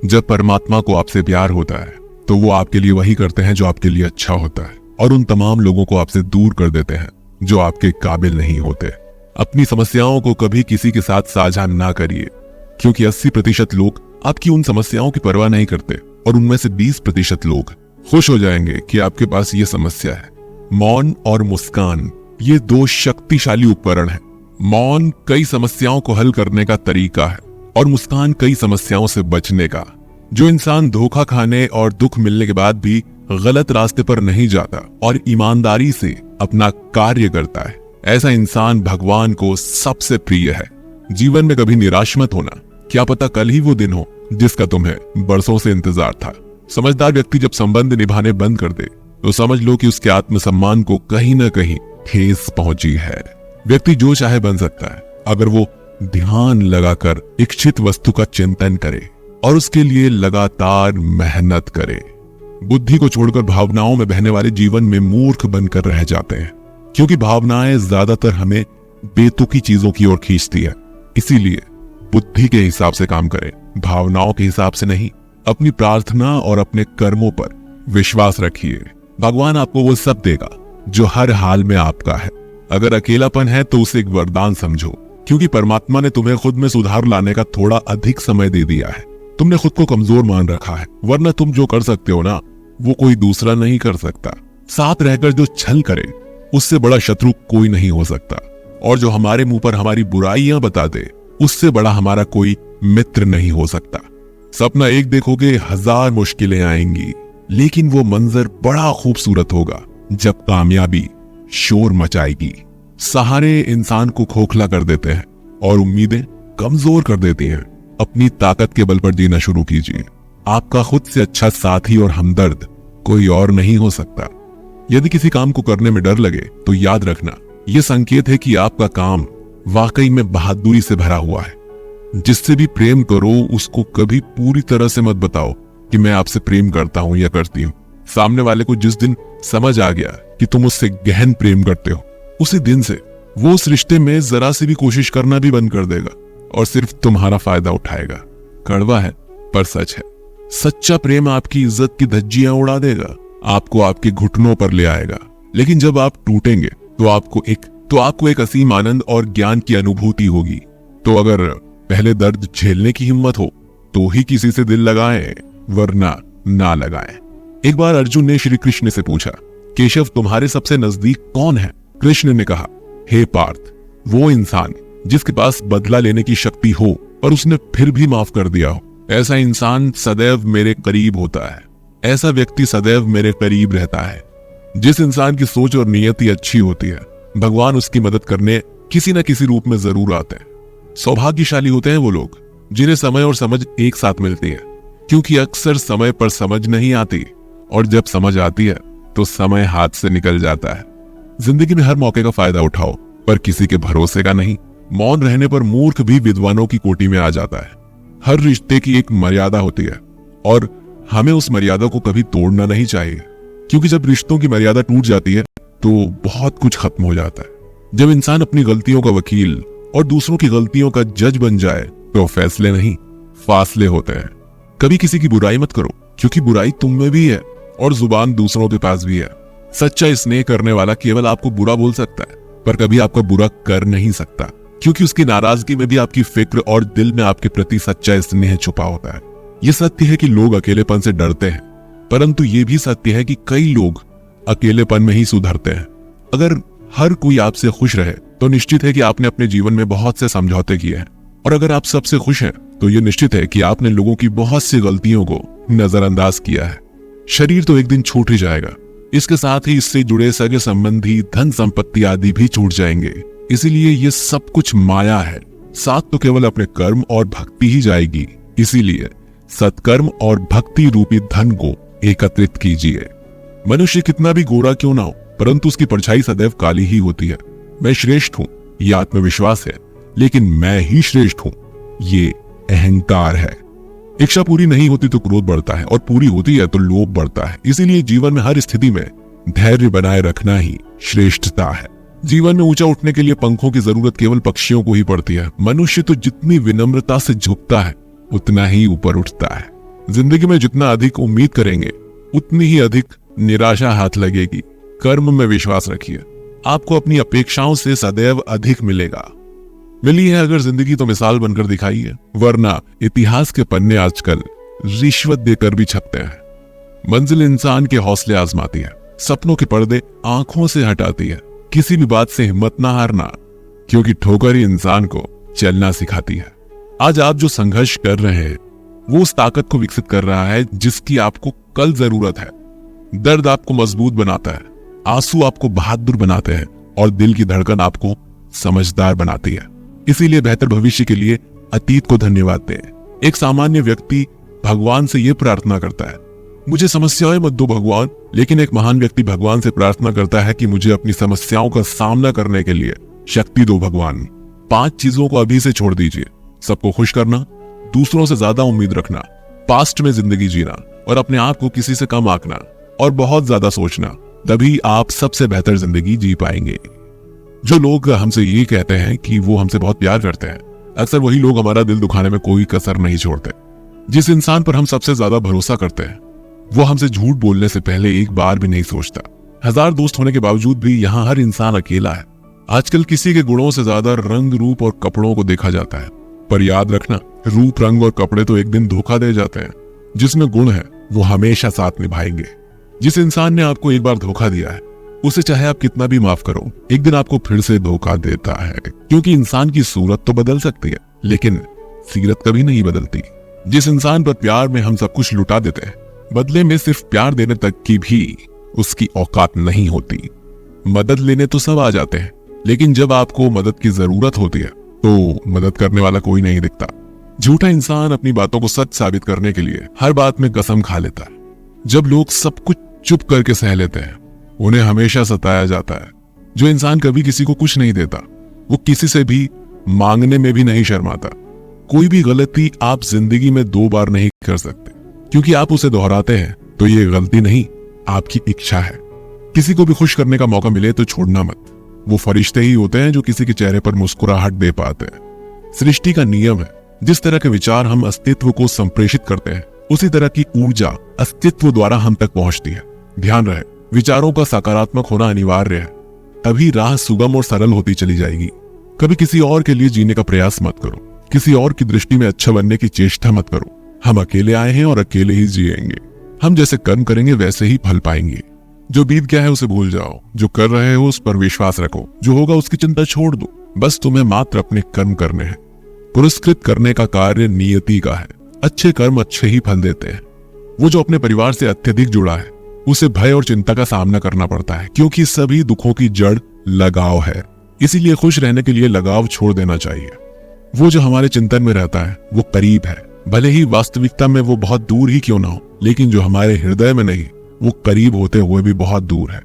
जब परमात्मा को आपसे प्यार होता है तो वो आपके लिए वही करते हैं जो आपके लिए अच्छा होता है, और उन तमाम लोगों को आपसे दूर कर देते हैं जो आपके काबिल नहीं होते। अपनी समस्याओं को कभी किसी के साथ साझा ना करिए, क्योंकि 80% लोग आपकी उन समस्याओं की परवाह नहीं करते और उनमें से 20% लोग खुश हो जाएंगे कि आपके पास ये समस्या है। मौन और मुस्कान ये दो शक्तिशाली उपकरण हैं। मौन कई समस्याओं को हल करने का तरीका है और मुस्कान कई समस्याओं से बचने का। जो इंसान धोखा खाने और दुख मिलने के बाद भी गलत रास्ते पर नहीं जाता और ईमानदारी से अपना कार्य करता है, ऐसा इंसान भगवान को सबसे प्रिय है। जीवन में कभी निराश मत होना, क्या पता कल ही वो दिन हो जिसका तुम्हें बरसों से इंतजार था। समझदार व्यक्ति जब संबंध निभाने बंद कर दे तो समझ लो कि उसके आत्मसम्मान को कहीं न कहीं ठेस पहुंची है। व्यक्ति जो चाहे बन सकता है अगर वो ध्यान लगाकर इच्छित वस्तु का चिंतन करे और उसके लिए लगातार मेहनत करे। बुद्धि को छोड़कर भावनाओं में बहने वाले जीवन में मूर्ख बनकर रह जाते हैं, क्योंकि भावनाएं ज्यादातर हमें बेतुकी चीजों की ओर खींचती है। इसीलिए बुद्धि के हिसाब से काम करें, भावनाओं के हिसाब से नहीं। अपनी प्रार्थना और अपने कर्मों पर विश्वास रखिए। भगवान आपको वो सब देगा जो हर हाल में आपका है। अगर अकेलापन है तो उसे एक वरदान समझो, क्योंकि परमात्मा ने तुम्हें खुद में सुधार लाने का थोड़ा अधिक समय दे दिया है। तुमने खुद को कमजोर मान रखा है, वरना तुम जो कर सकते हो ना वो कोई दूसरा नहीं कर सकता। साथ रहकर जो छल करे उससे बड़ा शत्रु कोई नहीं हो सकता, और जो हमारे मुंह पर हमारी बुराइयां बता दे उससे बड़ा हमारा कोई मित्र नहीं हो सकता। सपना एक देखोगे, 1000 मुश्किलें आएंगी, लेकिन वो मंजर बड़ा खूबसूरत होगा जब कामयाबी शोर मचाएगी। सहारे इंसान को खोखला कर देते हैं और उम्मीदें कमजोर कर देती हैं। अपनी ताकत के बल पर जीना शुरू कीजिए। आपका खुद से अच्छा साथी और हमदर्द कोई और नहीं हो सकता। यदि किसी काम को करने में डर लगे तो याद रखना, यह संकेत है कि आपका काम वाकई में बहादुरी से भरा हुआ है। जिससे भी प्रेम करो उसको कभी पूरी तरह से मत बताओ कि मैं आपसे प्रेम करता हूं या करती हूं। सामने वाले को जिस दिन समझ आ गया कि तुम उससे गहन प्रेम करते हो, उसी दिन से वो उस रिश्ते में जरा सी भी कोशिश करना भी बंद कर देगा और सिर्फ तुम्हारा फायदा उठाएगा। कड़वा है पर सच है। सच्चा प्रेम आपकी इज्जत की धज्जियां उड़ा देगा, आपको आपके घुटनों पर ले आएगा। लेकिन जब आप टूटेंगे तो आपको एक असीम आनंद और ज्ञान की अनुभूति होगी। तो अगर पहले दर्द झेलने की हिम्मत हो तो ही किसी से दिल लगाएं, वरना ना लगाएं। एक बार अर्जुन ने श्री कृष्ण से पूछा, केशव तुम्हारे सबसे नजदीक कौन है? कृष्ण ने कहा, हे पार्थ, वो इंसान जिसके पास बदला लेने की शक्ति हो और उसने फिर भी माफ कर दिया हो। ऐसा इंसान सदैव मेरे करीब होता है। ऐसा व्यक्ति सदैव मेरे करीब रहता है। जिस इंसान की सोच और नियति अच्छी होती है, भगवान उसकी मदद करने किसी न किसी रूप में जरूर आते हैं। सौभाग्यशाली होते हैं वो लोग जिन्हें समय और समझ एक साथ मिलती है, क्योंकि अक्सर समय पर समझ नहीं आती, और जब समझ आती है तो समय हाथ से निकल जाता है। जिंदगी में हर मौके का फायदा उठाओ, पर किसी के भरोसे का नहीं। मौन रहने पर मूर्ख भी विद्वानों की कोटि में आ जाता है। हर रिश्ते की एक मर्यादा होती है और हमें उस मर्यादा को कभी तोड़ना नहीं चाहिए, क्योंकि जब रिश्तों की मर्यादा टूट जाती है तो बहुत कुछ खत्म हो जाता है। जब इंसान अपनी गलतियों का वकील और दूसरों की गलतियों का जज बन जाए तो फैसले नहीं, फासले होते हैं। कभी किसी की बुराई मत करो, क्योंकि बुराई तुम में भी है और जुबान दूसरों के पास भी है। सच्चा स्नेह करने वाला केवल आपको बुरा बोल सकता है, पर कभी आपका बुरा कर नहीं सकता, क्योंकि उसकी नाराजगी में भी आपकी फिक्र और दिल में आपके प्रति सच्चा स्नेह छुपा होता है। यह सत्य है कि लोग अकेलेपन से डरते हैं, परंतु यह भी सत्य है कि कई लोग अकेलेपन में ही सुधरते हैं। अगर हर कोई आपसे खुश रहे तो निश्चित है कि आपने अपने जीवन में बहुत से समझौते किए हैं, और अगर आप सबसे खुश हैं तो यह निश्चित है कि आपने लोगों की बहुत सी गलतियों को नजरअंदाज किया है। शरीर तो एक दिन छूट ही जाएगा, इसके साथ ही इससे जुड़े सगे संबंधी, धन संपत्ति आदि भी छूट जाएंगे। इसीलिए ये सब कुछ माया है, साथ तो केवल अपने कर्म और भक्ति ही जाएगी। इसीलिए सत्कर्म और भक्ति रूपी धन को एकत्रित कीजिए। मनुष्य कितना भी गोरा क्यों ना हो, परंतु उसकी परछाई सदैव काली ही होती है। मैं श्रेष्ठ हूं, ये आत्मविश्वास है, लेकिन मैं ही श्रेष्ठ हूं, ये अहंकार है। इच्छा पूरी नहीं होती तो क्रोध बढ़ता है, और पूरी होती है तो लोभ बढ़ता है। इसीलिए जीवन में हर स्थिति में धैर्य बनाए रखना ही श्रेष्ठता है। जीवन में ऊंचा उठने के लिए पंखों की जरूरत केवल पक्षियों को ही पड़ती है। मनुष्य तो जितनी विनम्रता से झुकता है उतना ही ऊपर उठता है। जिंदगी में जितना अधिक उम्मीद करेंगे उतनी ही अधिक निराशा हाथ लगेगी। कर्म में विश्वास रखिए, आपको अपनी अपेक्षाओं से सदैव अधिक मिलेगा। मिली है अगर जिंदगी तो मिसाल बनकर दिखाई है, वरना इतिहास के पन्ने आजकल रिश्वत देकर भी छपते हैं। मंजिल इंसान के हौसले आजमाती है, सपनों के पर्दे आंखों से हटाती है। किसी भी बात से हिम्मत ना हारना, क्योंकि ठोकर ही इंसान को चलना सिखाती है। आज आप जो संघर्ष कर रहे हैं वो उस ताकत को विकसित कर रहा है जिसकी आपको कल जरूरत है। दर्द आपको मजबूत बनाता है, आंसू आपको बहादुर बनाते हैं और दिल की धड़कन आपको समझदार बनाती है। इसीलिए बेहतर भविष्य के लिए अतीत को धन्यवाद दें। एक सामान्य व्यक्ति भगवान से यह प्रार्थना करता है, मुझे समस्याएं मत दो भगवान, लेकिन एक महान व्यक्ति भगवान से प्रार्थना करता है कि मुझे अपनी समस्याओं का सामना करने के लिए शक्ति दो भगवान। 5 चीजों को अभी से छोड़ दीजिए, सबको खुश करना, दूसरों से ज्यादा उम्मीद रखना, पास्ट में जिंदगी जीना और अपने आप को किसी से कम आंकना और बहुत ज्यादा सोचना। तभी आप सबसे बेहतर जिंदगी जी पाएंगे। जो लोग हमसे ये कहते हैं कि वो हमसे बहुत प्यार करते हैं, अक्सर वही लोग हमारा दिल दुखाने में कोई कसर नहीं छोड़ते। जिस इंसान पर हम सबसे ज्यादा भरोसा करते हैं वो हमसे झूठ बोलने से पहले एक बार भी नहीं सोचता। 1000 दोस्त होने के बावजूद भी यहाँ हर इंसान अकेला है। आजकल किसी के गुणों से ज्यादा रंग, रूप और कपड़ों को देखा जाता है, पर याद रखना, रूप, रंग और कपड़े तो एक दिन धोखा दे जाते हैं। जिसमें गुण है वो हमेशा साथ निभाएंगे। जिस इंसान ने आपको एक बार धोखा दिया है उसे चाहे आप कितना भी माफ करो, एक दिन आपको फिर से धोखा देता है। क्योंकि इंसान की सूरत तो बदल सकती है लेकिन सीरत कभी नहीं बदलती। जिस इंसान पर प्यार में हम सब कुछ लुटा देते हैं, बदले में सिर्फ प्यार देने तक की भी उसकी औकात नहीं होती। मदद लेने तो सब आ जाते हैं, लेकिन जब आपको मदद की जरूरत होती है तो मदद करने वाला कोई नहीं दिखता। झूठा इंसान अपनी बातों को सच साबित करने के लिए हर बात में कसम खा लेता है। जब लोग सब कुछ चुप करके सह लेते हैं उन्हें हमेशा सताया जाता है। जो इंसान कभी किसी को कुछ नहीं देता वो किसी से भी मांगने में भी नहीं शर्माता। कोई भी गलती आप जिंदगी में 2 बार नहीं कर सकते, क्योंकि आप उसे दोहराते हैं तो ये गलती नहीं, आपकी इच्छा है। किसी को भी खुश करने का मौका मिले तो छोड़ना मत। वो फरिश्ते ही होते हैं जो किसी के चेहरे पर मुस्कुराहट दे पाते हैं। सृष्टि का नियम है, जिस तरह के विचार हम अस्तित्व को संप्रेषित करते हैं उसी तरह की ऊर्जा अस्तित्व द्वारा हम तक पहुंचती है। ध्यान रहे, विचारों का सकारात्मक होना अनिवार्य है, तभी राह सुगम और सरल होती चली जाएगी। कभी किसी और के लिए जीने का प्रयास मत करो, किसी और की दृष्टि में अच्छा बनने की चेष्टा मत करो। हम अकेले आए हैं और अकेले ही जिएंगे। हम जैसे कर्म करेंगे वैसे ही फल पाएंगे। जो बीत गया है उसे भूल जाओ, जो कर रहे हो उस पर विश्वास रखो, जो होगा उसकी चिंता छोड़ दो। बस तुम्हें मात्र अपने कर्म करने हैं। पुरस्कृत करने का कार्य नियति का है। अच्छे कर्म अच्छे ही फल देते हैं। वो जो अपने परिवार से अत्यधिक जुड़ा है उसे भय और चिंता का सामना करना पड़ता है, क्योंकि सभी दुखों की जड़ लगाव है। इसीलिए खुश रहने के लिए लगाव छोड़ देना चाहिए। वो जो हमारे चिंतन में रहता है वो करीब है, भले ही वास्तविकता में वो बहुत दूर ही क्यों ना हो, लेकिन जो हमारे हृदय में नहीं वो करीब होते हुए भी बहुत दूर है।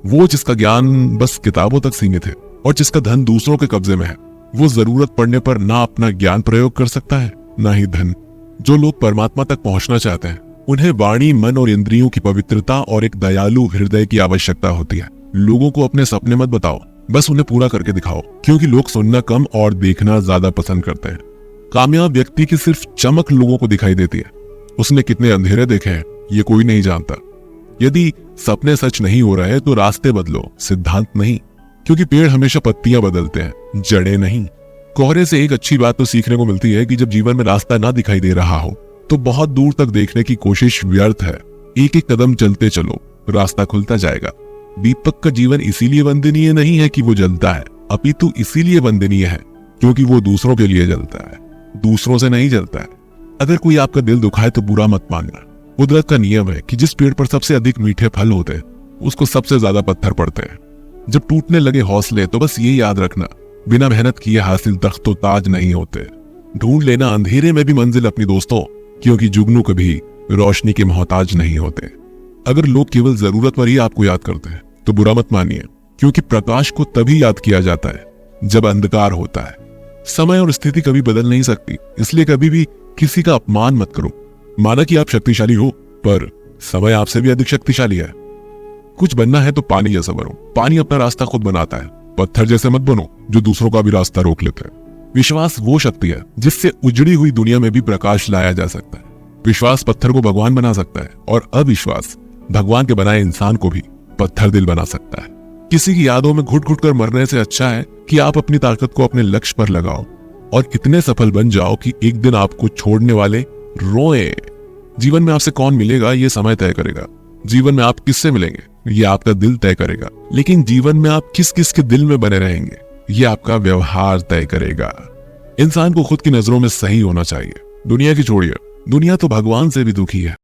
वो जिसका ज्ञान बस किताबों तक सीमित है और जिसका धन दूसरों के कब्जे में है, वो जरूरत पड़ने पर ना अपना ज्ञान प्रयोग कर सकता है ना ही धन। जो लोग परमात्मा तक पहुंचना चाहते हैं उन्हें वाणी, मन और इंद्रियों की पवित्रता और एक दयालु हृदय की आवश्यकता होती है। लोगों को अपने सपने मत बताओ, बस उन्हें पूरा करके दिखाओ, क्योंकि लोग सुनना कम और देखना ज्यादा पसंद करते हैं। कामयाब व्यक्ति की सिर्फ चमक लोगों को दिखाई देती है, उसने कितने अंधेरे देखे हैं ये कोई नहीं जानता। यदि सपने सच नहीं हो रहे तो रास्ते बदलो, सिद्धांत नहीं, क्योंकि पेड़ हमेशा पत्तियां बदलते हैं, जड़ें नहीं। कोहरे से एक अच्छी बात तो सीखने को मिलती है कि जब जीवन में रास्ता ना दिखाई दे रहा हो तो बहुत दूर तक देखने की कोशिश व्यर्थ है। एक एक कदम चलते चलो, रास्ता खुलता जाएगा। दीपक का जीवन इसीलिए वंदनीय नहीं है कि वो जलता है, अपितु इसीलिए वंदनीय है क्योंकि वो दूसरों के लिए जलता है, दूसरों से नहीं जलता है। अगर कोई आपका दिल दुखाए तो बुरा मत मानना। कुदरत का नियम है कि जिस पेड़ पर सबसे अधिक मीठे फल होते हैं उसको सबसे ज्यादा पत्थर पड़ते हैं। जब टूटने लगे हौसले तो बस ये याद रखना, बिना मेहनत किए हासिल तख्तो ताज नहीं होते। ढूंढ लेना अंधेरे में भी मंजिल अपनी दोस्तों, क्योंकि जुगनू कभी रोशनी के मोहताज नहीं होते। अगर लोग केवल जरूरत पर ही आपको याद करते हैं तो बुरा मत मानिए, क्योंकि प्रकाश को तभी याद किया जाता है जब अंधकार होता है। समय और स्थिति कभी बदल नहीं सकती, इसलिए कभी भी किसी का अपमान मत करो। माना कि आप शक्तिशाली हो, पर समय आपसे भी अधिक शक्तिशाली है। कुछ बनना है तो पानी जैसा बनो। पानी अपना रास्ता खुद बनाता है। पत्थर जैसे मत बनो जो दूसरों का भी रास्ता रोक लेते हैं। विश्वास वो शक्ति है जिससे उजड़ी हुई दुनिया में भी प्रकाश लाया जा सकता है। विश्वास पत्थर को भगवान बना सकता है और अविश्वास भगवान के बनाए इंसान को भी पत्थर दिल बना सकता है। किसी की यादों में घुट घुट कर मरने से अच्छा है कि आप अपनी ताकत को अपने लक्ष्य पर लगाओ और इतने सफल बन जाओ कि एक दिन आपको छोड़ने वाले रोए। जीवन में आपसे कौन मिलेगा ये समय तय करेगा, जीवन में आप किससे मिलेंगे ये आपका दिल तय करेगा, लेकिन जीवन में आप किस किस के दिल में बने रहेंगे ये आपका व्यवहार तय करेगा। इंसान को खुद की नजरों में सही होना चाहिए। दुनिया की छोड़िए, दुनिया तो भगवान से भी दुखी है।